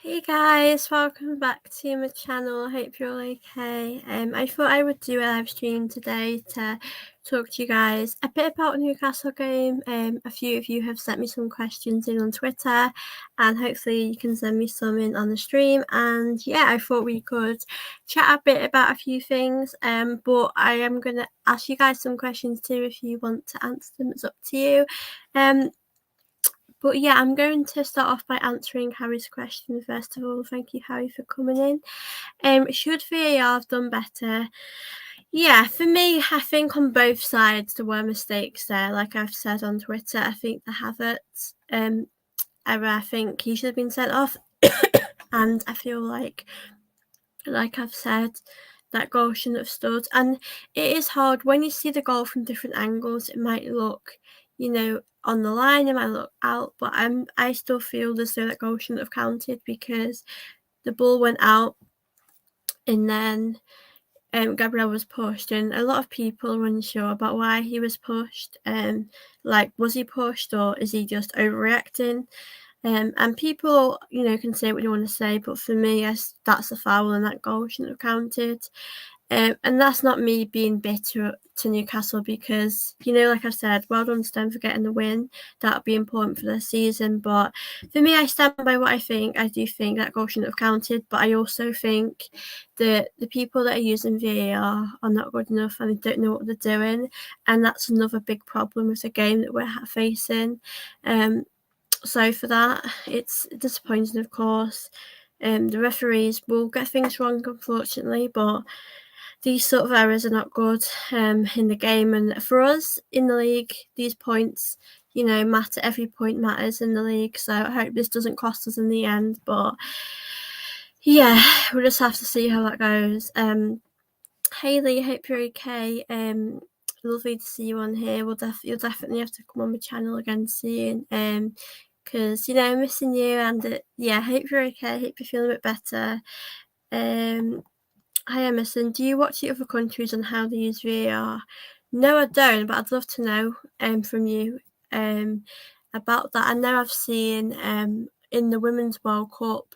Hey guys, welcome back to my channel. I hope you're all okay. I thought I would do a live stream today to talk to you guys a bit about Newcastle game. A few of you have sent me some questions in on Twitter, and hopefully you can send me some in on the stream. And yeah, I thought we could chat a bit about a few things. But I am gonna ask you guys some questions too if you want to answer them. It's up to you. But yeah, I'm going to start off by answering Harry's question first of all. Thank you, Harry, for coming in. Should VAR have done better? Yeah, for me, I think on both sides there were mistakes there. Like I've said on Twitter, I think the Havertz error, I think he should have been sent off. And I feel like I've said, that goal shouldn't have stood. And it is hard when you see the goal from different angles. It might look, on the line, it might look out, but I still feel as though that goal shouldn't have counted because the ball went out and then Gabriel was pushed, and a lot of people were unsure about why he was pushed. Was he pushed or is he just overreacting? And people, can say what you want to say, but for me, yes, that's a foul and that goal shouldn't have counted. And that's not me being bitter to Newcastle because, like I said, well done to them for getting the win. That would be important for the season. But for me, I stand by what I think. I do think that goal shouldn't have counted, but I also think that the people that are using VAR are not good enough and they don't know what they're doing. And that's another big problem with the game that we're facing. So for that, it's disappointing, of course. The referees will get things wrong, unfortunately, but these sort of errors are not good in the game. And for us in the league, these points, matter. Every point matters in the league. So I hope this doesn't cost us in the end. But yeah, we'll just have to see how that goes. Hayley, hope you're okay. Lovely to see you on here. You'll definitely have to come on my channel again soon. Because I'm missing you, and hope you're okay. Hope you're feeling a bit better. Hi Emerson, do you watch the other countries on how they use VAR? No, I don't, but I'd love to know from you about that. I know I've seen in the Women's World Cup,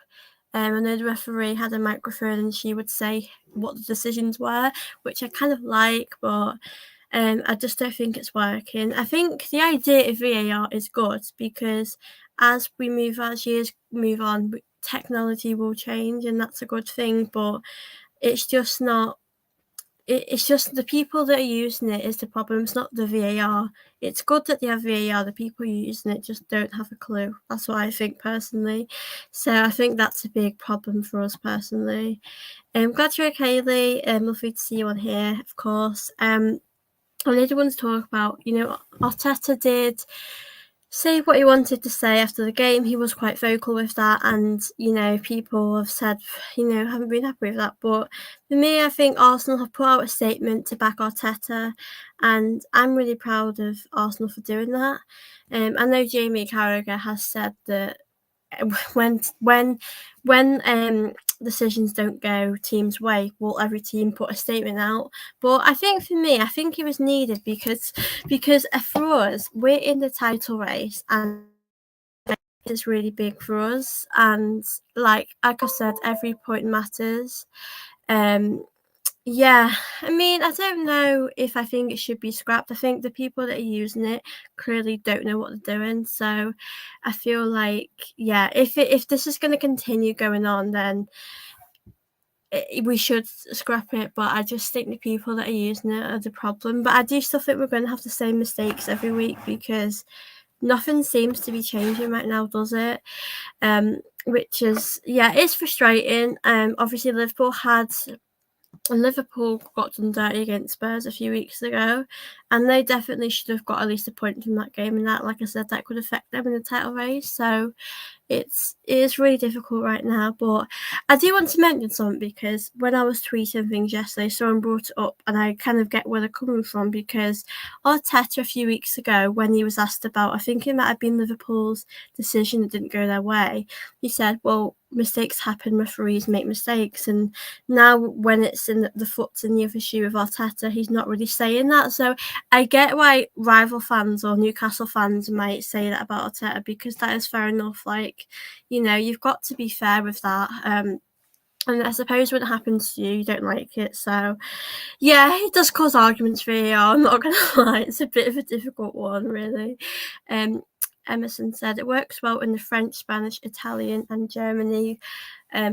I know the referee had a microphone and she would say what the decisions were, which I kind of like, but I just don't think it's working. I think the idea of VAR is good because as years move on, technology will change and that's a good thing, but it's just not. It's just the people that are using it is the problem. It's not the VAR. It's good that they have VAR. The people using it just don't have a clue. That's what I think personally. So I think that's a big problem for us personally. I'm glad you're okay, Lee. Lovely to see you on here, of course. I did want to talk about, Arteta did say what he wanted to say after the game. He was quite vocal with that, and people have said haven't been happy with that. But for me, I think Arsenal have put out a statement to back Arteta, and I'm really proud of Arsenal for doing that. I know Jamie Carragher has said that when decisions don't go team's way, will every team put a statement out? But I think for me, I think it was needed because for us, we're in the title race and it's really big for us. And like I said, every point matters. Yeah, I mean, I don't know if I think it should be scrapped. I think the people that are using it clearly don't know what they're doing. So I feel like, yeah, if this is going to continue going on, then we should scrap it. But I just think the people that are using it are the problem. But I do still think we're going to have the same mistakes every week because nothing seems to be changing right now, does it? Which is, it's frustrating. Obviously Liverpool got done dirty against Spurs a few weeks ago, and they definitely should have got at least a point from that game, and that, like I said, that could affect them in the title race. So it is really difficult right now. But I do want to mention something because when I was tweeting things yesterday, someone brought it up, and I kind of get where they're coming from because Arteta a few weeks ago, when he was asked about, I think it might have been Liverpool's decision that didn't go their way, he said, well, mistakes happen, referees make mistakes. And now when it's in the foot's in the other shoe of Arteta, he's not really saying that. So I get why rival fans or Newcastle fans might say that about Arteta, because that is fair enough. Like, you've got to be fair with that. And I suppose when it happens to you, you don't like it. So, yeah, it does cause arguments for VAR. I'm not gonna lie, it's a bit of a difficult one, really. Um, Emerson said it works well in the French, Spanish, Italian, and Germany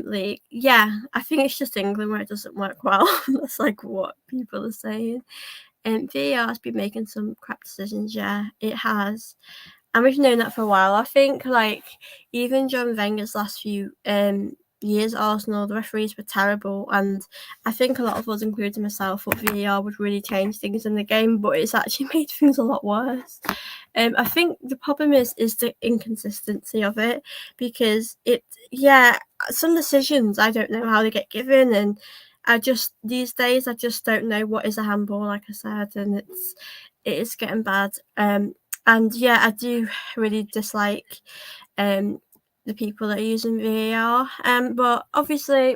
league. Yeah, I think it's just England where it doesn't work well. That's like what people are saying. VAR has been making some crap decisions. Yeah, it has. And we've known that for a while. I think, like, even John Wenger's last few years at Arsenal, the referees were terrible, and I think a lot of us, including myself, thought VAR would really change things in the game, but it's actually made things a lot worse. I think the problem is the inconsistency of it, because some decisions I don't know how they get given, and these days I just don't know what is a handball, like I said, and it is getting bad. And yeah, I do really dislike the people that are using VAR. But obviously,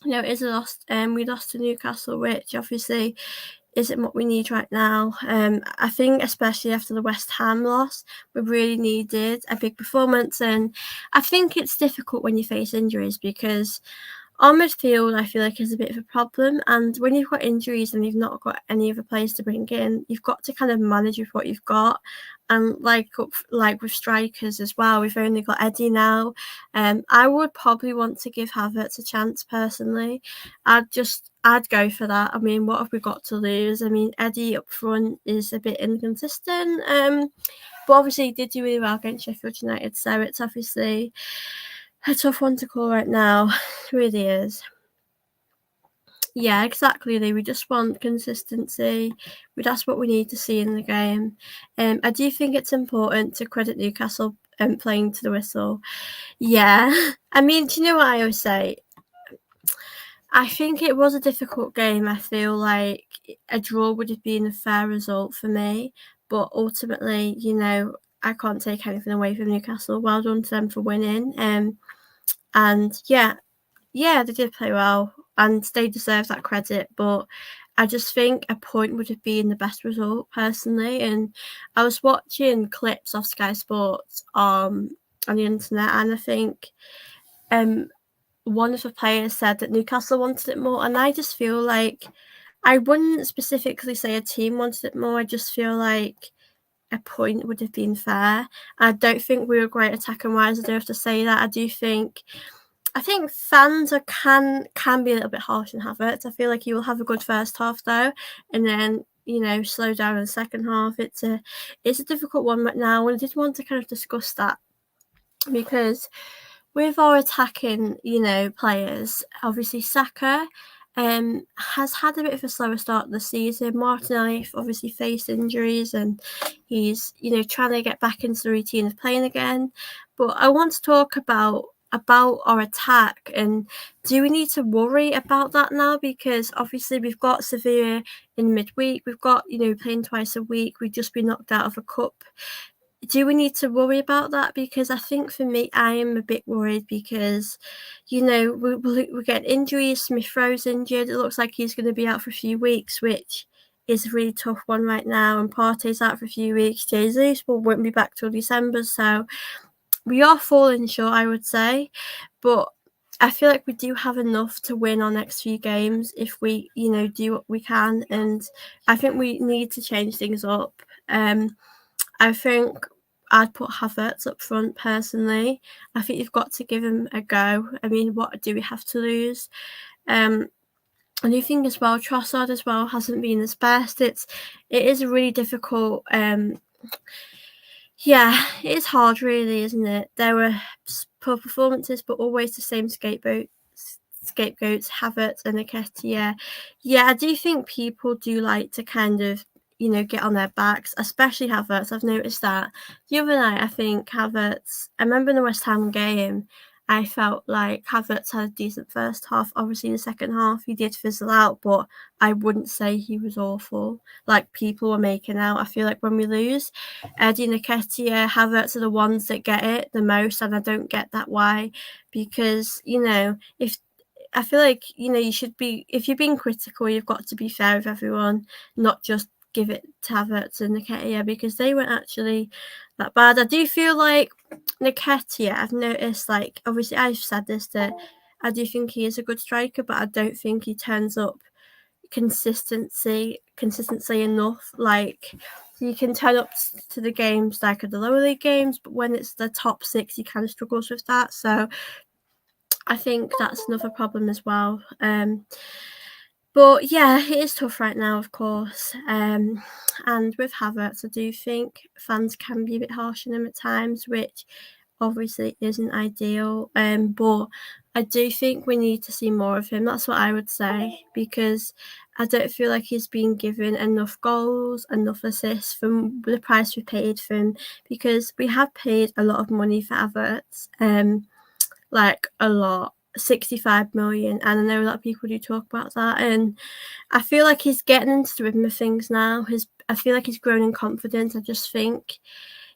it is a loss. We lost to Newcastle, which obviously isn't what we need right now. I think especially after the West Ham loss, we really needed a big performance. And I think it's difficult when you face injuries, because our midfield, I feel like, is a bit of a problem. And when you've got injuries and you've not got any other players to bring in, you've got to kind of manage with what you've got. And like with strikers as well, we've only got Eddie now. I would probably want to give Havertz a chance personally. I'd go for that. I mean, what have we got to lose? I mean, Eddie up front is a bit inconsistent. But obviously he did do really well against Sheffield United, so it's obviously a tough one to call right now. It really is. Yeah, exactly, Lee. We just want consistency. That's what we need to see in the game. I do think it's important to credit Newcastle playing to the whistle. Yeah. I mean, do you know what I always say? I think it was a difficult game. I feel like a draw would have been a fair result for me. But ultimately, I can't take anything away from Newcastle. Well done to them for winning. And yeah, they did play well, and they deserve that credit. But I just think a point would have been the best result personally. And I was watching clips of Sky Sports on the internet, and I think one of the players said that Newcastle wanted it more, and I just feel like I wouldn't specifically say a team wanted it more. I just feel like a point would have been fair. I don't think we were great attacking wise. I do have to say that. I think fans can be a little bit harsh on Havertz. I feel like he will have a good first half though, and then slow down in the second half. It's a difficult one right now, and I did want to kind of discuss that, because with our attacking, players, obviously Saka has had a bit of a slower start of the season. Martinelli obviously faced injuries, and he's trying to get back into the routine of playing again. But I want to talk about our attack, and do we need to worry about that now? Because obviously we've got Sevilla in midweek, we've got playing twice a week, we've just been knocked out of a cup. Do we need to worry about that? Because I think for me, I am a bit worried, because we're getting injuries. Smith Rowe's injured. It looks like he's going to be out for a few weeks, which is a really tough one right now. And Partey's out for a few weeks. Jesus won't be back till December, so we are falling short, I would say. But I feel like we do have enough to win our next few games if we, do what we can. And I think we need to change things up. I think I'd put Havertz up front personally. I think you've got to give him a go. I mean, what do we have to lose? I do think as well, Trossard as well hasn't been his best. It is a really difficult. Yeah, it is hard, really, isn't it? There were poor performances, but always the same scapegoats, Havertz and Nketiah. Yeah, I do think people do like to kind of, get on their backs, especially Havertz. I've noticed that. The other night, I think Havertz, I remember in the West Ham game, I felt like Havertz had a decent first half. Obviously, in the second half, he did fizzle out, but I wouldn't say he was awful, like people were making out. I feel like when we lose, Eddie, Nketiah, Havertz are the ones that get it the most, and I don't get that why. Because, if I feel like, you should be, if you're being critical, you've got to be fair with everyone, not just give it to Havertz and Nketiah because they weren't actually that bad. I do feel like Nketiah, I've noticed, like, obviously I've said this, that I do think he is a good striker, but I don't think he turns up consistency enough. Like, you can turn up to the games like at the lower league games, but when it's the top six, he kind of struggles with that. So I think that's another problem as well. But yeah, it is tough right now, of course. And with Havertz, I do think fans can be a bit harsh on him at times, which obviously isn't ideal. But I do think we need to see more of him. That's what I would say, because I don't feel like he's been given enough goals, enough assists from the price we paid for him, because we have paid a lot of money for Havertz. Like a lot. 65 million, and I know a lot of people do talk about that, and I feel like he's getting into the rhythm of things now. I feel like he's grown in confidence. I just think,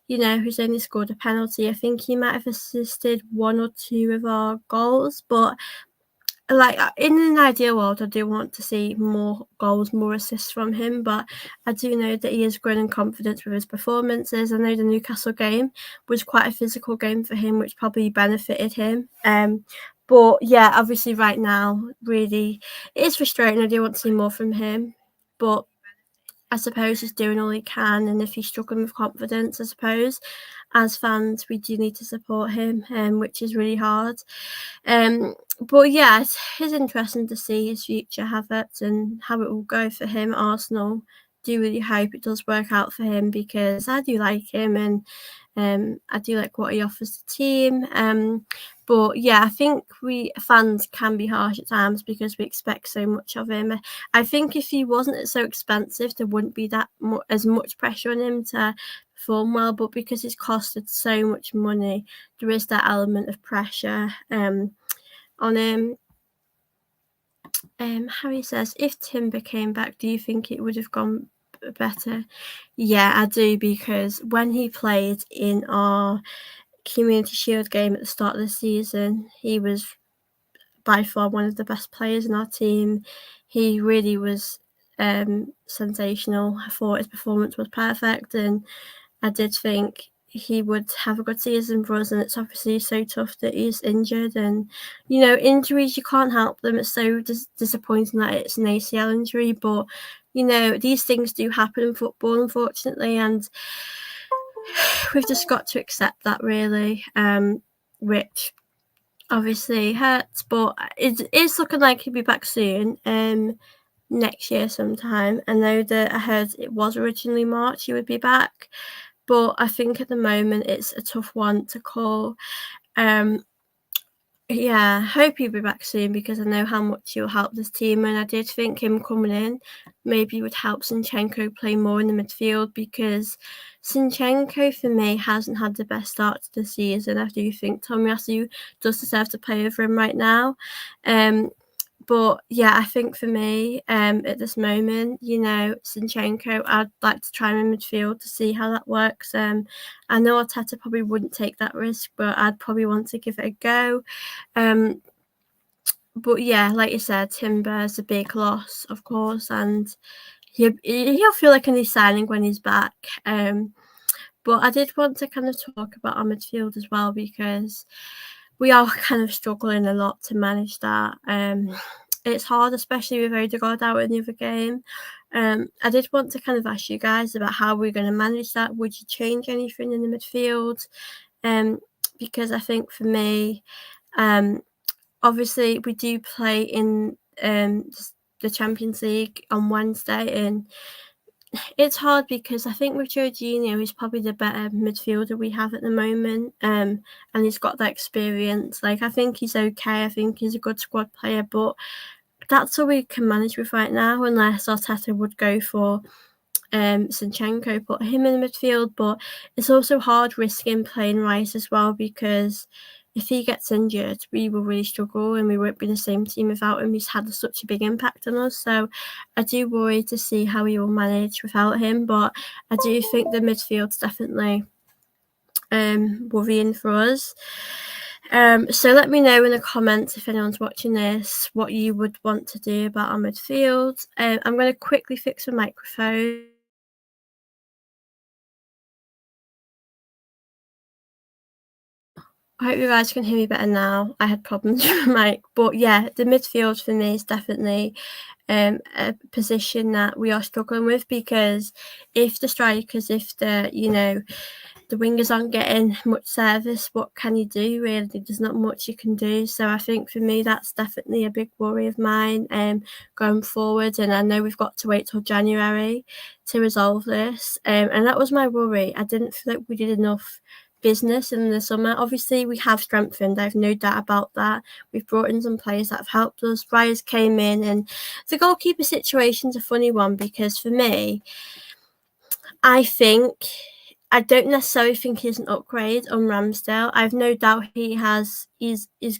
he's only scored a penalty. I think he might have assisted one or two of our goals, but like in an ideal world, I do want to see more goals, more assists from him, but I do know that he has grown in confidence with his performances. I know the Newcastle game was quite a physical game for him, which probably benefited him. But yeah, obviously right now, really, it is frustrating. I do want to see more from him, but I suppose he's doing all he can, and if he's struggling with confidence, I suppose as fans we do need to support him, which is really hard. But yeah, it's interesting to see his future, Havertz, and how it will go for him. Arsenal do really hope it does work out for him, because I do like him, and I do like what he offers the team. But yeah, I think we fans can be harsh at times because we expect so much of him. I think if he wasn't so expensive, there wouldn't be as much pressure on him to perform well. But because it's costed so much money, there is that element of pressure on him. Harry says, if Timber came back, do you think it would have gone better? Yeah, I do, because when he played in our Community Shield game at the start of the season, he was by far one of the best players in our team. He really was sensational. I thought his performance was perfect, and I did think he would have a good season for us, and it's obviously so tough that he's injured. And injuries, you can't help them. It's so disappointing that it's an ACL injury, but these things do happen in football, unfortunately, and we've just got to accept that, really, which obviously hurts, but it's looking like he'll be back soon, next year sometime. I know that I heard it was originally March he would be back, but I think at the moment it's a tough one to call. Yeah, hope he'll be back soon, because I know how much he'll help this team, and I did think him coming in maybe would help Zinchenko play more in the midfield, because Zinchenko for me hasn't had the best start to the season. I do think Tomiyasu does deserve to play over him right now. But yeah, I think for me, at this moment, Zinchenko, I'd like to try him in midfield to see how that works. I know Arteta probably wouldn't take that risk, but I'd probably want to give it a go. But yeah, like you said, Timber's a big loss, of course, and he'll feel like a new signing when he's back. But I did want to kind of talk about our midfield as well, because we are kind of struggling a lot to manage that. It's hard, especially with Odegaard out in the other game. I did want to kind of ask you guys about how we're going to manage that. Would you change anything in the midfield? Because I think for me, obviously we do play in the Champions League on Wednesday, and it's hard because I think with Jorginho, he's probably the better midfielder we have at the moment, and he's got that experience. Like, I think he's okay. I think he's a good squad player, but that's all we can manage with right now, unless Arteta would go for Zinchenko, put him in the midfield. But it's also hard risking playing Rice as well, because if he gets injured, we will really struggle, and we won't be the same team without him. He's had such a big impact on us, so I do worry to see how he will manage without him. But I do think the midfield's definitely worrying for us. So let me know in the comments, if anyone's watching this, what you would want to do about our midfield. I'm going to quickly fix the microphone. I hope you guys can hear me better now. I had problems with my mic, but yeah, the midfield for me is definitely a position that we are struggling with, because if the strikers, if the wingers aren't getting much service, what can you do really? There's not much you can do. So I think for me that's definitely a big worry of mine going forward. And I know we've got to wait till January to resolve this. And that was my worry. I didn't feel like we did enough business in the summer. Obviously we have strengthened, I've no doubt about that. We've brought in some players that have helped us. Ryers came in, and the goalkeeper situation's a funny one, because for me, I don't necessarily think he's an upgrade on Ramsdale. I've no doubt he's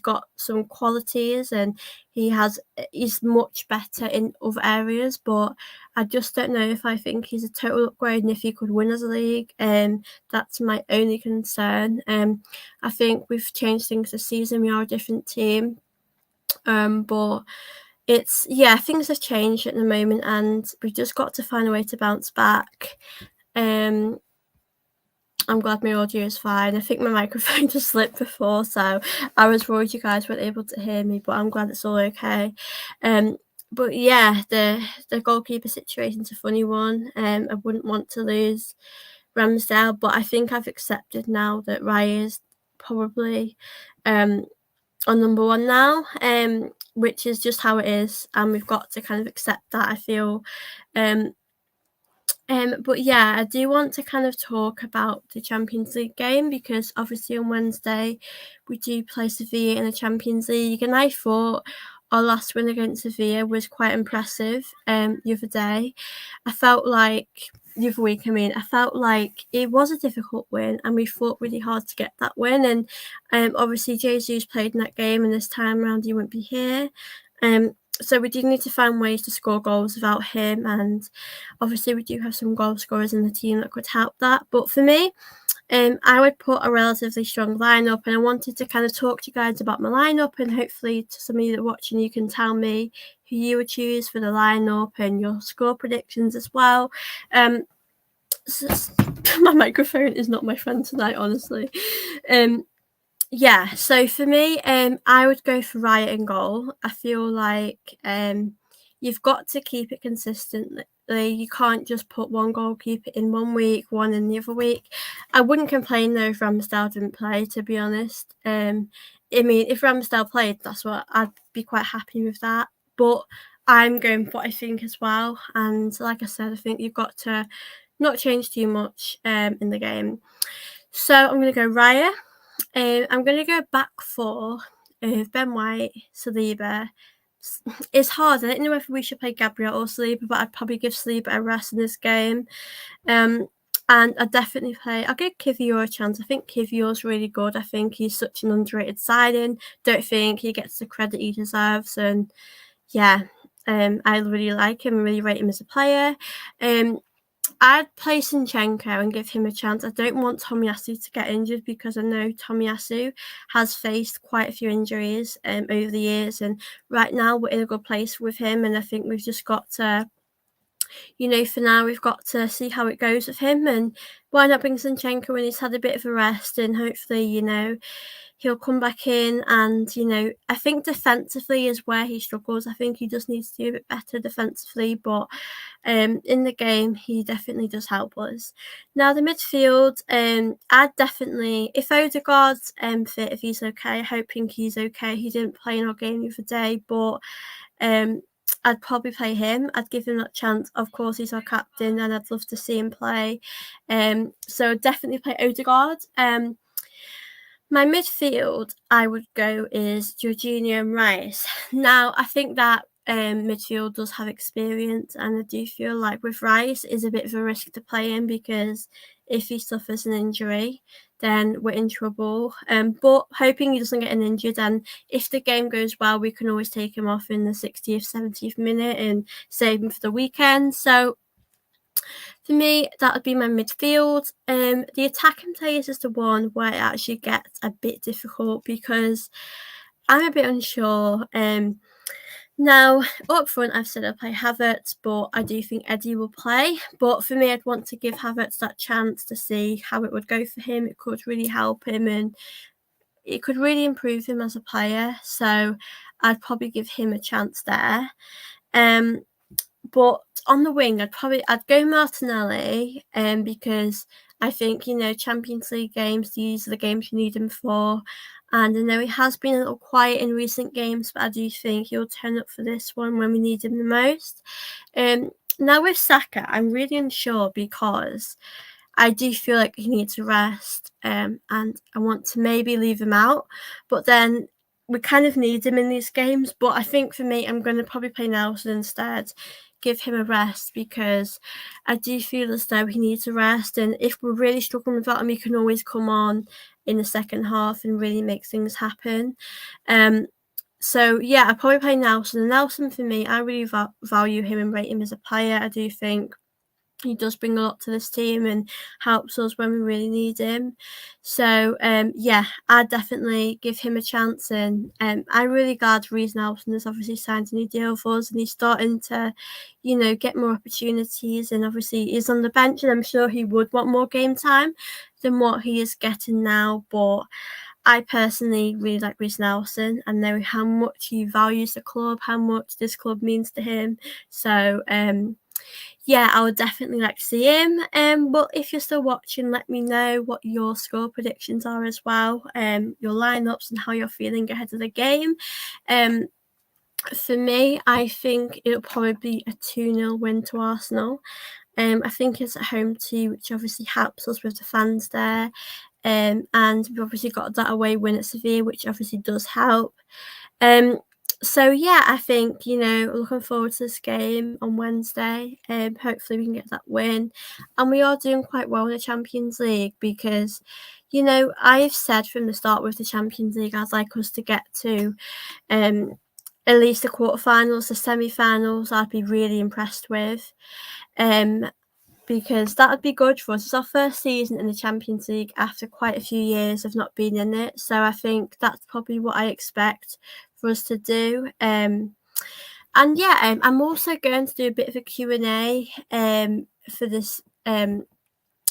got some qualities, and he's much better in other areas, but I just don't know if I think he's a total upgrade and if he could win us a league. That's my only concern. I think we've changed things this season. We are a different team. But things have changed at the moment, and we've just got to find a way to bounce back. I'm glad my audio is fine. I think my microphone just slipped before, so I was worried you guys weren't able to hear me, but I'm glad it's all okay. But yeah, the goalkeeper situation's a funny one. I wouldn't want to lose Ramsdale, but I think I've accepted now that Raya is probably on number one now, which is just how it is, and we've got to kind of accept that, I feel. But yeah, I do want to kind of talk about the Champions League game, because obviously on Wednesday we do play Sevilla in the Champions League, and I thought our last win against Sevilla was quite impressive the other day. I felt like the other week, I felt like it was a difficult win, and we fought really hard to get that win. And obviously Jesus played in that game, and this time around he won't be here. So we do need to find ways to score goals without him, and obviously we do have some goal scorers in the team that could help that. But for me, I would put a relatively strong lineup, and I wanted to kind of talk to you guys about my lineup, and hopefully to some of you that are watching, you can tell me who you would choose for the lineup and your score predictions as well. My microphone is not my friend tonight, honestly. Yeah, so for me, I would go for Riot in goal. I feel like you've got to keep it consistently. You can't just put one goalkeeper in one week, one in the other week. I wouldn't complain though if Ramsdale didn't play, to be honest. If Ramsdale played, that's what I'd be quite happy with that. But I'm going for what I think as well. And like I said, I think you've got to not change too much in the game. So I'm going to go Raya. I'm going to go back four of Ben White, Saliba. It's hard. I don't know if we should play Gabriel or Saliba, but I'd probably give Saliba a rest in this game. And I'd definitely I'll give Kivior a chance. I think Kivior's really good. I think he's such an underrated signing. Don't think he gets the credit he deserves. And yeah, I really like him. I really rate him as a player. I'd play Zinchenko and give him a chance. I don't want Tomiyasu to get injured, because I know Tomiyasu has faced quite a few injuries over the years, and right now we're in a good place with him, and I think we've just got to, for now we've got to see how it goes with him, and why not bring Zinchenko when he's had a bit of a rest, and hopefully, he'll come back in. And, I think defensively is where he struggles. I think he just needs to do a bit better defensively, but in the game, he definitely does help us. Now, the midfield, I'd definitely, if Odegaard's fit, if he's okay, hoping he's okay. He didn't play in our game the other day, but I'd probably play him. I'd give him that chance. Of course, he's our captain, and I'd love to see him play. So definitely play Odegaard. My midfield, I would go is Jorginho and Rice. Now, I think that midfield does have experience, and I do feel like with Rice is a bit of a risk to play in, because if he suffers an injury, then we're in trouble. But hoping he doesn't get an injured, and if the game goes well, we can always take him off in the 60th, 70th minute and save him for the weekend. So for me, that would be my midfield. The attacking players is the one where it actually gets a bit difficult, because I'm a bit unsure. Now, up front, I've said I'll play Havertz, but I do think Eddie will play. But for me, I'd want to give Havertz that chance to see how it would go for him. It could really help him, and it could really improve him as a player. So I'd probably give him a chance there. But on the wing, I'd go Martinelli, because I think, Champions League games, these are the games you need him for. And I know he has been a little quiet in recent games, but I do think he'll turn up for this one when we need him the most. Now with Saka, I'm really unsure because I do feel like he needs a rest, and I want to maybe leave him out, but then we kind of need him in these games. But I think for me, I'm going to probably play Nelson instead, give him a rest, because I do feel as though he needs a rest. And if we're really struggling without him, he can always come on in the second half and really make things happen. So yeah, I probably play Nelson. And Nelson, for me, I really value him and rate him as a player. I do think he does bring a lot to this team and helps us when we really need him. So yeah, I'd definitely give him a chance. And I'm really glad Reece Nelson has obviously signed a new deal for us, and he's starting to, get more opportunities. And obviously he's on the bench, and I'm sure he would want more game time than what he is getting now. But I personally really like Reece Nelson. I know how much he values the club, how much this club means to him. So yeah, I would definitely like to see him. But if you're still watching, let me know what your score predictions are as well, your lineups and how you're feeling ahead of the game. For me, I think it'll probably be a 2-0 win to Arsenal. I think it's at home too, which obviously helps us with the fans there. And we've obviously got that away win at Sevilla, which obviously does help. So yeah, I think, looking forward to this game on Wednesday. Hopefully we can get that win. And we are doing quite well in the Champions League, because, I've said from the start with the Champions League, I'd like us to get to at least the quarterfinals, the semi-finals. I'd be really impressed with. Because that would be good for us. It's our first season in the Champions League after quite a few years of not being in it. So I think that's probably what I expect for us to do. And yeah, I'm also going to do a bit of a Q&A for this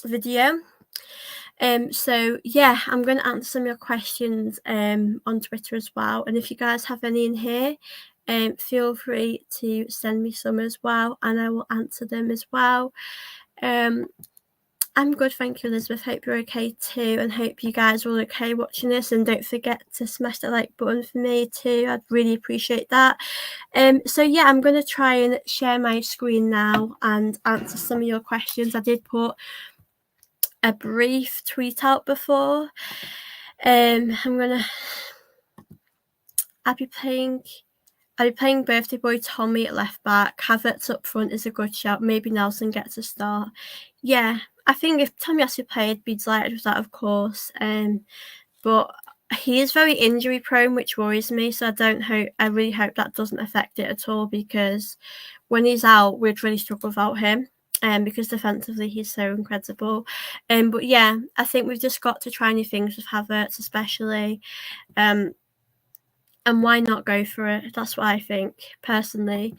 video. So yeah, I'm going to answer some of your questions on Twitter as well. And if you guys have any in here, feel free to send me some as well, and I will answer them as well. I'm good, thank you, Elizabeth. Hope you're okay too, and hope you guys are all okay watching this. And don't forget to smash the like button for me too. I'd really appreciate that. So yeah, I'm going to try and share my screen now and answer some of your questions. I did put a brief tweet out before. I'll be playing Birthday Boy Tommy at left back. Havertz up front is a good shout. Maybe Nelson gets a start. Yeah, I think if Tommy has to play, I'd be delighted with that, of course. But he is very injury prone, which worries me. So I really hope that doesn't affect it at all, because when he's out, we'd really struggle without him. Because defensively he's so incredible. But yeah, I think we've just got to try new things with Havertz, especially. And why not go for it? That's what I think, personally.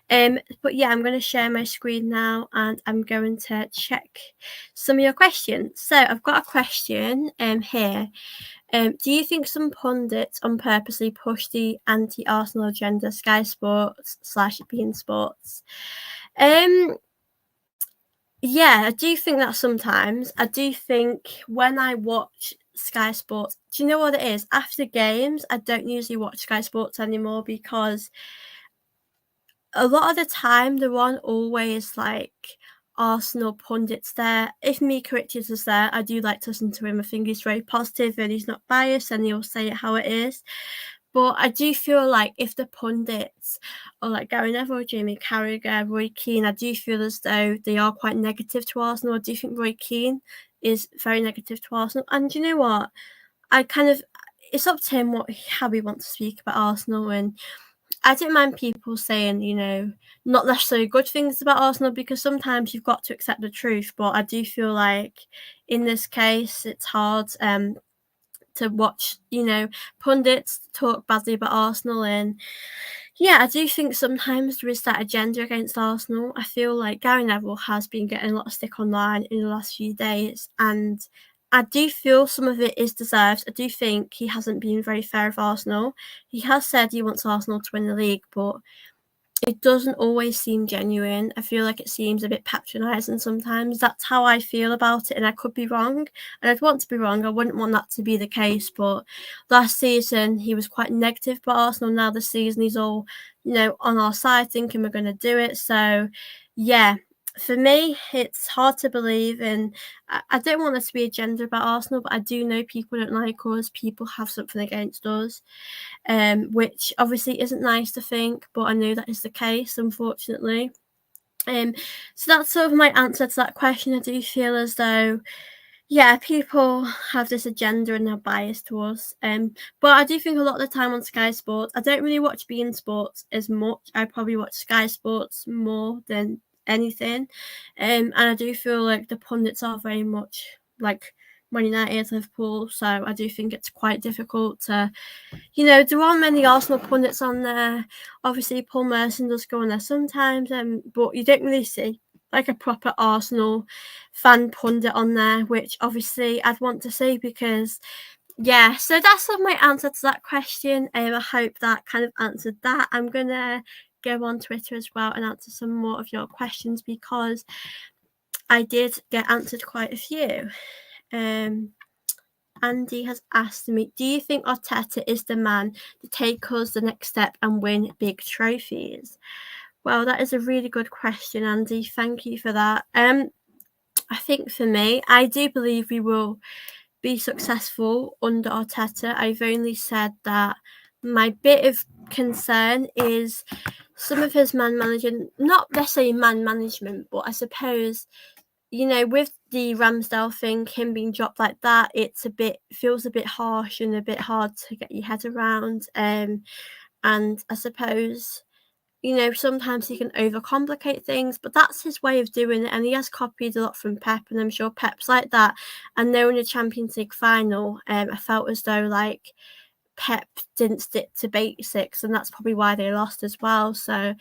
But yeah, I'm going to share my screen now, and I'm going to check some of your questions. So I've got a question here. Do you think some pundits purposely push the anti-Arsenal agenda, Sky Sports / beIN Sports? Yeah, I do think that sometimes. I do think when I watch Sky Sports, do you know what it is? After games, I don't usually watch Sky Sports anymore, because a lot of the time there aren't always like Arsenal pundits there. If Mika Richards is there, I do like to listen to him. I think he's very positive and he's not biased, and he'll say it how it is. But I do feel like if the pundits are like Gary Neville, Jamie Carragher, Roy Keane, I do feel as though they are quite negative to Arsenal. I do think Roy Keane is very negative to Arsenal. And you know what? It's up to him how he wants to speak about Arsenal. And I don't mind people saying, not necessarily good things about Arsenal, because sometimes you've got to accept the truth. But I do feel like in this case, it's hard to watch, pundits talk badly about Arsenal. And yeah, I do think sometimes there is that agenda against Arsenal. I feel like Gary Neville has been getting a lot of stick online in the last few days, and I do feel some of it is deserved. I do think he hasn't been very fair with Arsenal. He has said he wants Arsenal to win the league, but it doesn't always seem genuine. I feel like it seems a bit patronising sometimes. That's how I feel about it, and I could be wrong. And I'd want to be wrong. I wouldn't want that to be the case. But last season, he was quite negative about Arsenal. Now this season, he's all, on our side, thinking we're going to do it. So, yeah, for me, it's hard to believe. And I don't want there to be a agenda about Arsenal, but I do know people don't like us. People have something against us. Which obviously isn't nice to think, but I know that is the case, unfortunately. So that's sort of my answer to that question. I do feel as though, yeah, people have this agenda and they're biased to us. But I do think a lot of the time on Sky Sports, I don't really watch beIN Sports as much. I probably watch Sky Sports more than anything. And I do feel like the pundits are very much like Man United, Liverpool. So I do think it's quite difficult to, there aren't many Arsenal pundits on there. Obviously, Paul Merson does go on there sometimes, but you don't really see like a proper Arsenal fan pundit on there, which obviously I'd want to see because, yeah. So that's sort of my answer to that question. I hope that kind of answered that. I'm gonna go on Twitter as well and answer some more of your questions because I did get answered quite a few. Andy has asked me, do you think Arteta is the man to take us the next step and win big trophies? Well, that is a really good question, Andy. Thank you for that. I think for me, I do believe we will be successful under Arteta. I've only said that my bit of concern is some of his man management, not necessarily man management, but I suppose with the Ramsdale thing, him being dropped like that, feels a bit harsh and a bit hard to get your head around. And I suppose, sometimes he can overcomplicate things, but that's his way of doing it. And he has copied a lot from Pep, and I'm sure Pep's like that. And knowing the Champions League final, I felt as though like Pep didn't stick to basics, and that's probably why they lost as well. So,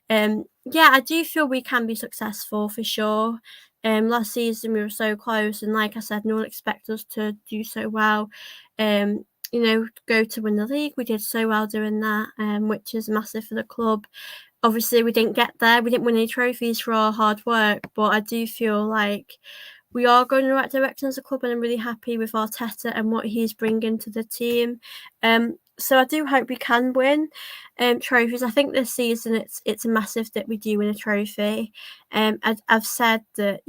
yeah, I do feel we can be successful for sure. Last season we were so close, and like I said, no one expected us to do so well. Go to win the league. We did so well doing that, which is massive for the club. Obviously, we didn't get there. We didn't win any trophies for our hard work, but I do feel like we are going in the right direction as a club, and I'm really happy with Arteta and what he's bringing to the team. So I do hope we can win trophies. I think this season it's massive that we do win a trophy. I've said that,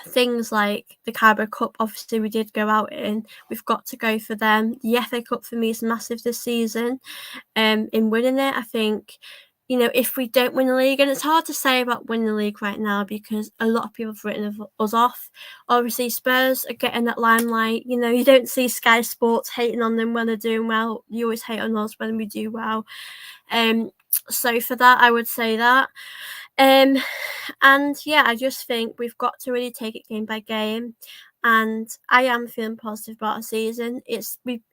things like the Carabao Cup, obviously we did go out in. We've got to go for them. The FA Cup for me is massive this season. In winning it, I think, if we don't win the league, and it's hard to say about winning the league right now because a lot of people have written us off. Obviously, Spurs are getting that limelight. You don't see Sky Sports hating on them when they're doing well. You always hate on us when we do well. So for that, I would say that. And yeah, I just think we've got to really take it game by game. And I am feeling positive about our season. It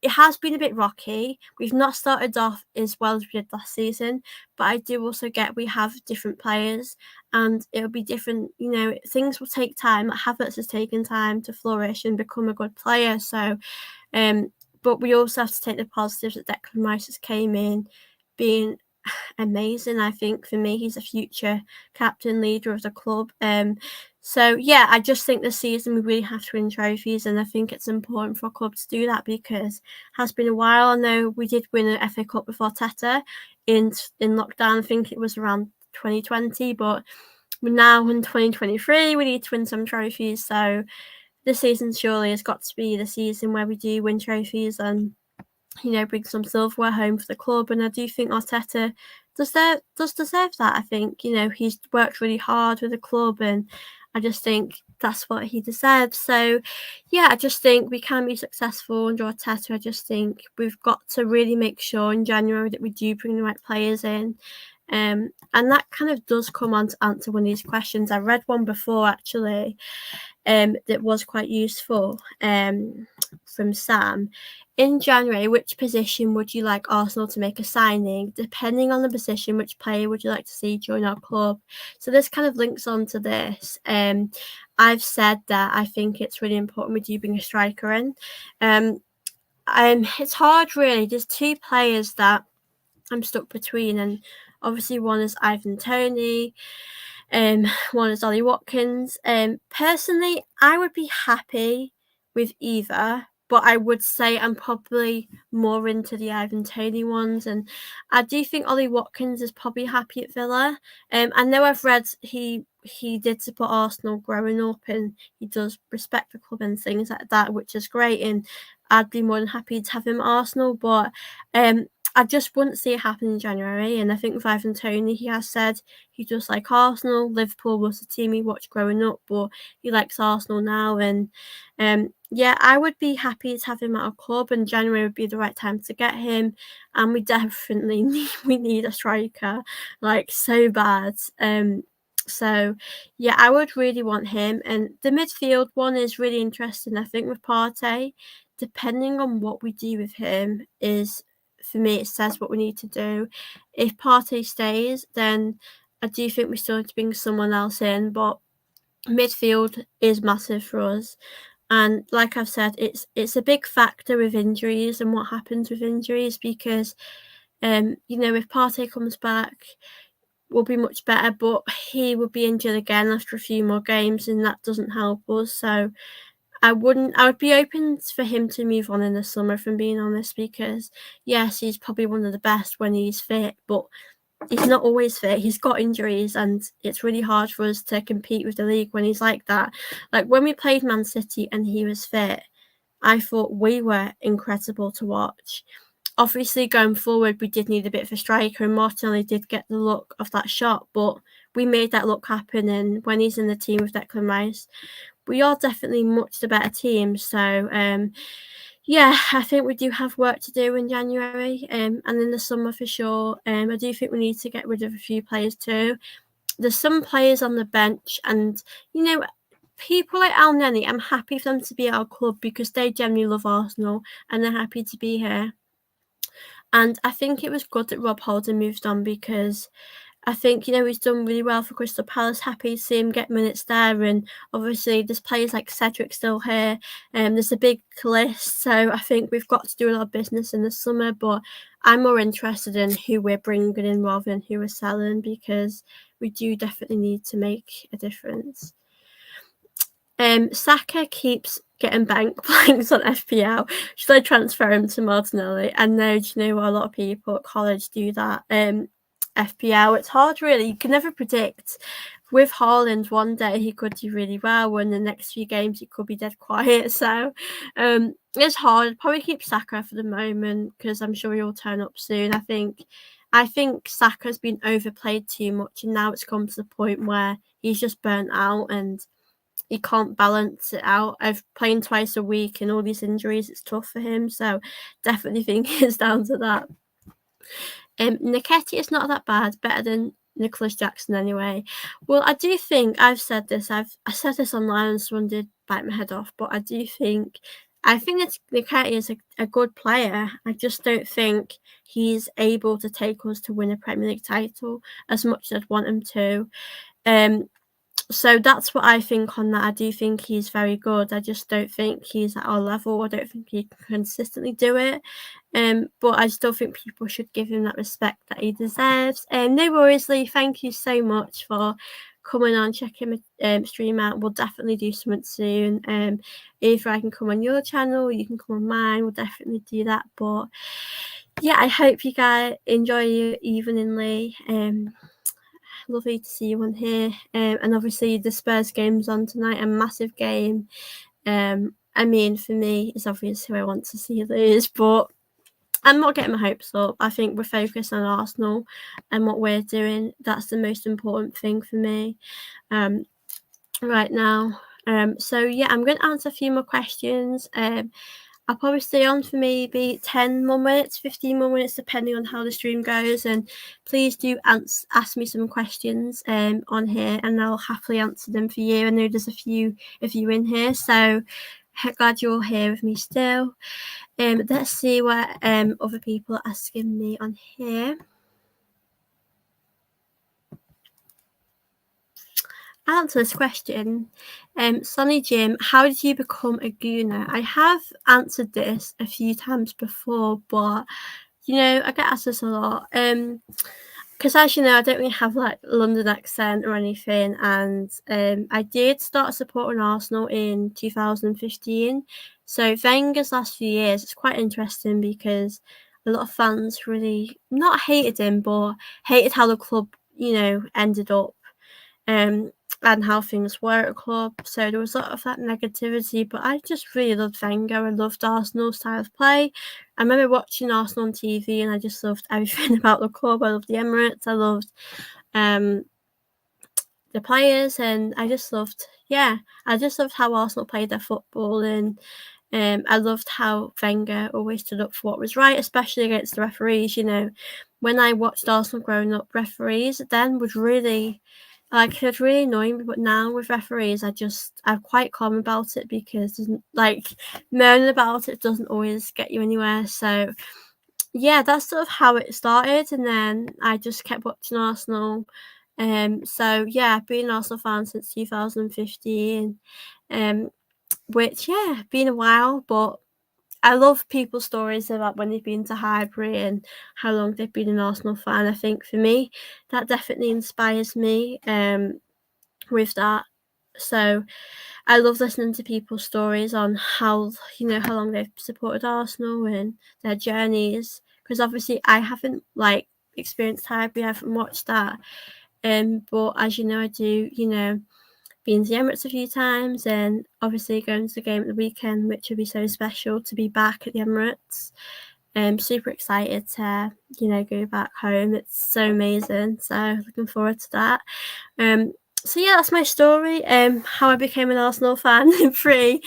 has been a bit rocky. We've not started off as well as we did last season, but I do also get we have different players, and it'll be different. Things will take time. Havertz has taken time to flourish and become a good player. So, but we also have to take the positives that Declan Rice has came in, being amazing. I think for me, he's a future captain, leader of the club. So yeah, I just think this season we really have to win trophies, and I think it's important for a club to do that because it has been a while. I know we did win an FA Cup with Arteta in lockdown. I think it was around 2020, but we're now in 2023. We need to win some trophies. So this season surely has got to be the season where we do win trophies and bring some silverware home for the club. And I do think Arteta does deserve that. I think, he's worked really hard with the club, and I just think that's what he deserves. So, yeah, I just think we can be successful under Arteta. I just think we've got to really make sure in January that we do bring the right players in. And that kind of does come on to answer one of these questions. I read one before, actually, that was quite useful. from Sam. In January, which position would you like Arsenal to make a signing? Depending on the position, which player would you like to see join our club? So this kind of links on to this. I've said that I think it's really important we do bring a striker in. It's hard really. There's two players that I'm stuck between, and obviously one is Ivan Toney, one is Ollie Watkins. Personally, I would be happy with either, but I would say I'm probably more into the Ivan Toney ones, and I do think Ollie Watkins is probably happy at Villa. I know I've read he did support Arsenal growing up, and he does respect the club and things like that, which is great, and I'd be more than happy to have him at Arsenal, but I just wouldn't see it happen in January. And I think with Ivan Toney, he has said he does like Arsenal. Liverpool was the team he watched growing up, but he likes Arsenal now. And yeah, I would be happy to have him at our club, and January would be the right time to get him. And we definitely need a striker, like so bad. So yeah, I would really want him. And the midfield one is really interesting. I think with Partey, depending on what we do with him, is for me, it says what we need to do. If Partey stays, then I do think we still need to bring someone else in, but midfield is massive for us. And like I've said, it's a big factor with injuries and what happens with injuries, because if Partey comes back, we'll be much better, but he will be injured again after a few more games, and that doesn't help us. So I would be open for him to move on in the summer, if I'm being honest, because yes, he's probably one of the best when he's fit, but he's not always fit. He's got injuries, and it's really hard for us to compete with the league when he's like that. Like when we played Man City and he was fit, I thought we were incredible to watch. Obviously, going forward, we did need a bit of a striker, and Martinelli did get the look of that shot, but we made that look happen. And when he's in the team with Declan Rice, we are definitely much the better team. So, yeah, I think we do have work to do in January, and in the summer for sure. I do think we need to get rid of a few players too. There's some players on the bench, and people like Al Neni, I'm happy for them to be at our club because they generally love Arsenal and they're happy to be here. And I think it was good that Rob Holding moved on, because I think, he's done really well for Crystal Palace. Happy to see him get minutes there. And obviously, there's players like Cedric still here. There's a big list. So I think we've got to do a lot of business in the summer. But I'm more interested in who we're bringing in rather than who we're selling, because we do definitely need to make a difference. Saka keeps getting blanks on FPL. Should I transfer him to Martinelli? And no, do you know what? A lot of people at college do that. FPL, it's hard really. You can never predict. With Haaland, one day he could do really well, and the next few games he could be dead quiet. So it's hard. I'd probably keep Saka for the moment, because I'm sure he'll turn up soon. I think Saka's been overplayed too much, and now it's come to the point where he's just burnt out and he can't balance it out. I've playing twice a week and all these injuries, it's tough for him. So definitely think it's down to that. Nketiah is not that bad, better than Nicholas Jackson anyway. Well, I do think I said this online and someone did bite my head off, but I think Nketiah is a good player. I just don't think he's able to take us to win a Premier League title as much as I'd want him to. So that's what I think on that. I do think he's very good. I just don't think he's at our level. I don't think he can consistently do it. But I still think people should give him that respect that he deserves. No worries, Lee. Thank you so much for coming on, checking my stream out. We'll definitely do something soon. Either I can come on your channel or you can come on mine. We'll definitely do that. But yeah, I hope you guys enjoy your evening, Lee. Lovely to see you on here. And obviously the Spurs game's on tonight, a massive game. I mean, for me, it's obvious who I want to see lose, but I'm not getting my hopes up. I think we're focused on Arsenal and what we're doing. That's the most important thing for me right now. So yeah, I'm going to answer a few more questions. I'll probably stay on for maybe 10 more minutes, 15 more minutes, depending on how the stream goes. And please do ask me some questions on here, and I'll happily answer them for you. I know there's a few of you in here, so glad you're here with me still. Let's see what other people are asking me on here. I'll answer this question. Sonny Jim, how did you become a gooner? I have answered this a few times before, but I get asked this a lot. Because as you know, I don't really have like London accent or anything, and I did start supporting Arsenal in 2015. So Wenger's last few years, it's quite interesting because a lot of fans really not hated him, but hated how the club, ended up, and how things were at the club. So there was a lot of that negativity, but I just really loved Wenger. I loved Arsenal's style of play. I remember watching Arsenal on TV, and I just loved everything about the club. I loved the Emirates. I loved the players, and I just loved how Arsenal played their football, and I loved how Wenger always stood up for what was right, especially against the referees. When I watched Arsenal growing up, referees then would really it was really annoying me, but now with referees, I'm quite calm about it because moaning about it doesn't always get you anywhere. So yeah, that's sort of how it started, and then I just kept watching Arsenal. So yeah, been an Arsenal fan since 2015. Which been a while, but I love people's stories about when they've been to Highbury and how long they've been an Arsenal fan. I think for me, that definitely inspires me with that. So I love listening to people's stories on how long they've supported Arsenal and their journeys. Because obviously I haven't experienced Highbury, I haven't watched that. But as you know, I do. Been to the Emirates a few times, and obviously going to the game at the weekend, which would be so special to be back at the Emirates. Super excited to go back home. It's so amazing. So looking forward to that. So yeah, that's my story. How I became an Arsenal fan. pretty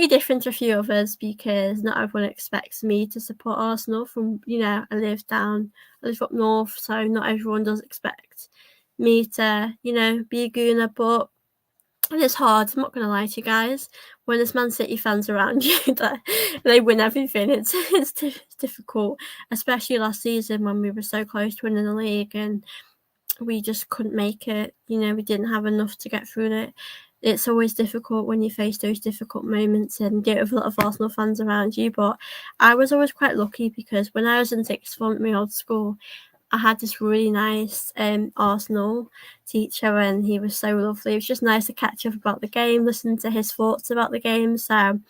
different to a few others because not everyone expects me to support Arsenal. From I live up north, so not everyone does expect me to be a gooner, but and it's hard, I'm not going to lie to you guys. When there's Man City fans around you, they win everything. It's difficult, especially last season when we were so close to winning the league and we just couldn't make it. We didn't have enough to get through it. It's always difficult when you face those difficult moments and get with a lot of Arsenal fans around you. But I was always quite lucky because when I was in sixth form at my old school, I had this really nice Arsenal teacher, and he was so lovely. It was just nice to catch up about the game, listen to his thoughts about the game. So, and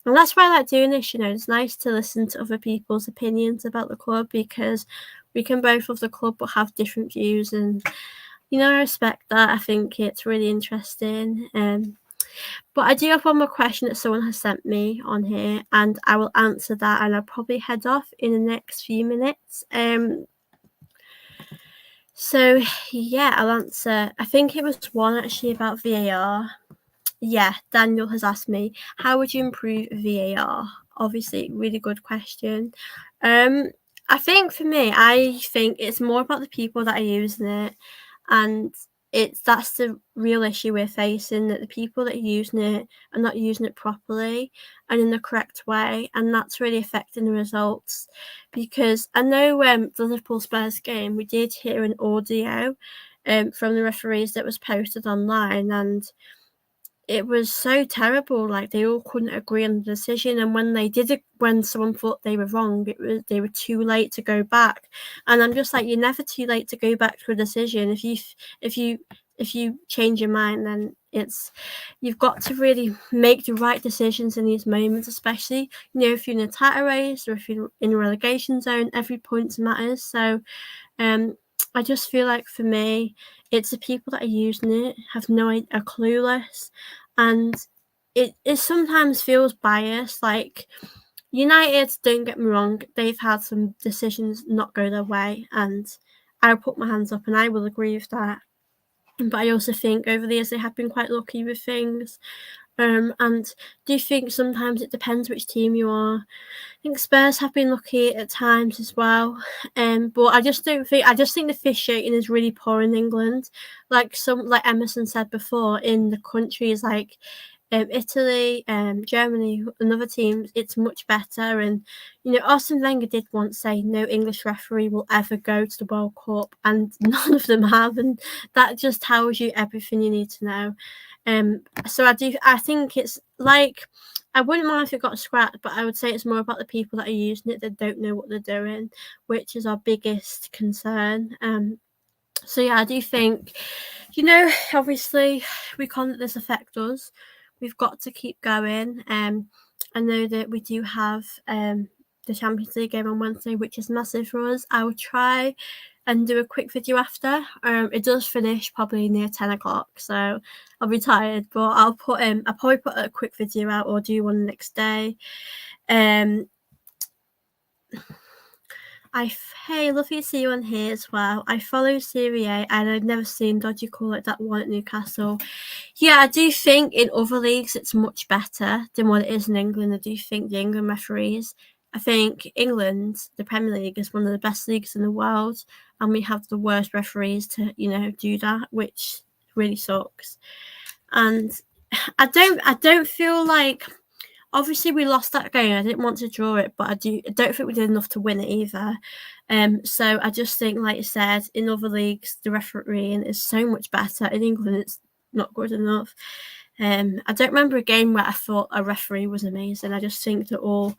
that's why I like doing this. It's nice to listen to other people's opinions about the club because we can both love the club but have different views, and I respect that. I think it's really interesting. But I do have one more question that someone has sent me on here, and I will answer that, and I'll probably head off in the next few minutes. So yeah, I'll answer. I think it was one actually about VAR. Yeah, Daniel has asked me, how would you improve VAR? Obviously, really good question. I think for me, I think it's more about the people that are using it, and that's the real issue we're facing, that the people that are using it are not using it properly and in the correct way, and that's really affecting the results. Because I know the Liverpool Spurs game, we did hear an audio from the referees that was posted online, and it was so terrible. They all couldn't agree on the decision, and when they did it, when someone thought they were wrong, they were too late to go back. And I'm just like, you're never too late to go back to a decision. If you change your mind, then you've got to really make the right decisions in these moments, especially if you're in a title race or if you're in a relegation zone. Every point matters. So I just feel like for me, it's the people that are using it are clueless, and it sometimes feels biased. United, don't get me wrong, they've had some decisions not go their way, and I'll put my hands up and I will agree with that. But I also think over the years they have been quite lucky with things. And do you think sometimes it depends which team you are? I think Spurs have been lucky at times as well. But I just think the officiating is really poor in England. Like Emerson said before, in the country is Italy, Germany and other teams, it's much better. And Arsene Wenger did once say no English referee will ever go to the World Cup, and none of them have, and that just tells you everything you need to know. So I think it's like, I wouldn't mind if it got scrapped, but I would say it's more about the people that are using it that don't know what they're doing, which is our biggest concern. So yeah, I do think, obviously we can't let this affect us. We've got to keep going. I know that we do have the Champions League game on Wednesday, which is massive for us. I will try and do a quick video after. It does finish probably near 10 o'clock, so I'll be tired, but I'll probably put a quick video out or do one the next day. Hey, lovely to see you on here as well. I follow Serie A and I've never seen dodgy call like that one at Newcastle. Yeah, I do think in other leagues it's much better than what it is in England. I do think the England referees, I think England, the Premier League, is one of the best leagues in the world, and we have the worst referees to, do that, which really sucks. And I don't feel like, obviously we lost that game. I didn't want to draw it, but I don't think we did enough to win it either. So I just think, like I said, in other leagues the refereeing is so much better. In England it's not good enough. I don't remember a game where I thought a referee was amazing. I just think they're all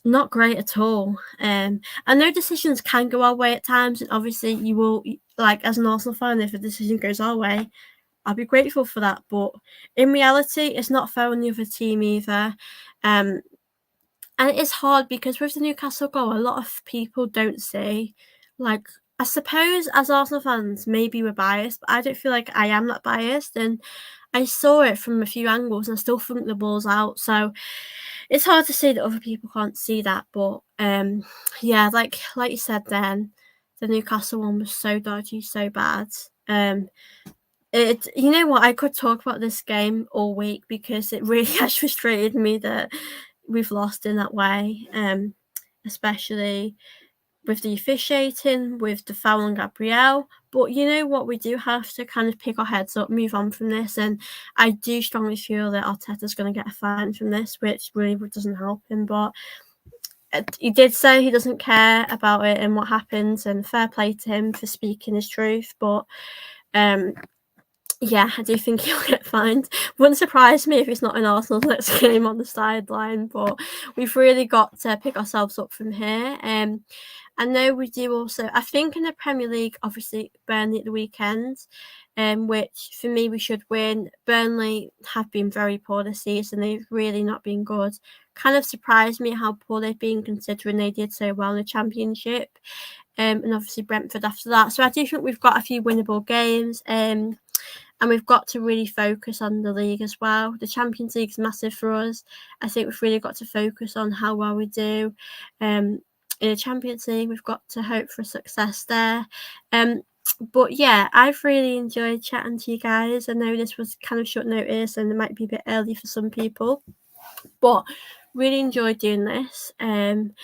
not great at all. I know decisions can go our way at times, and obviously you will, like as an Arsenal fan, if a decision goes our way, I'll be grateful for that, but in reality, it's not fair on the other team either. And it is hard because with the Newcastle goal, a lot of people don't see. Like, I suppose as Arsenal fans, maybe we're biased, but I don't feel like I am that biased. And I saw it from a few angles, and I still think the ball's out. So it's hard to say that other people can't see that. But yeah, like you said, then the Newcastle one was so dodgy, so bad. You know what? I could talk about this game all week because it really has frustrated me that we've lost in that way. Especially with the officiating, with the foul on Gabriel. But you know what? We do have to kind of pick our heads up, move on from this. And I do strongly feel that Arteta's going to get a fine from this, which really doesn't help him. But he did say he doesn't care about it and what happens, and fair play to him for speaking his truth. But yeah, I do think he'll get fined. Wouldn't surprise me if it's not an Arsenal next game on the sideline, but we've really got to pick ourselves up from here. I know we do also, I think in the Premier League, obviously Burnley at the weekend, which for me we should win. Burnley have been very poor this season. They've really not been good. Kind of surprised me how poor they've been considering they did so well in the Championship. And obviously Brentford after that. So I do think we've got a few winnable games. And we've got to really focus on the league as well. The Champions League is massive for us. I think we've really got to focus on how well we do. In the Champions League, we've got to hope for success there. But yeah, I've really enjoyed chatting to you guys. I know this was kind of short notice and it might be a bit early for some people, but really enjoyed doing this. And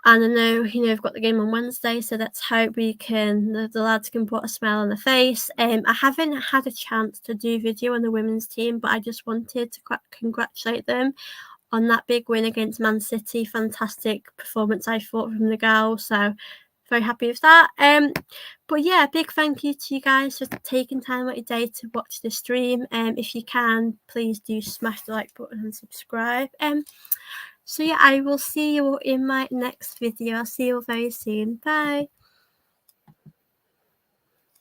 I know, we've got the game on Wednesday, so let's hope we can, the lads can put a smile on their face. I haven't had a chance to do video on the women's team, but I just wanted to congratulate them on that big win against Man City. Fantastic performance, I thought, from the girls. So very happy with that. But yeah, big thank you to you guys for taking time out your day to watch the stream. If you can, please do smash the like button and subscribe. So yeah, I will see you in my next video. I'll see you all very soon. Bye.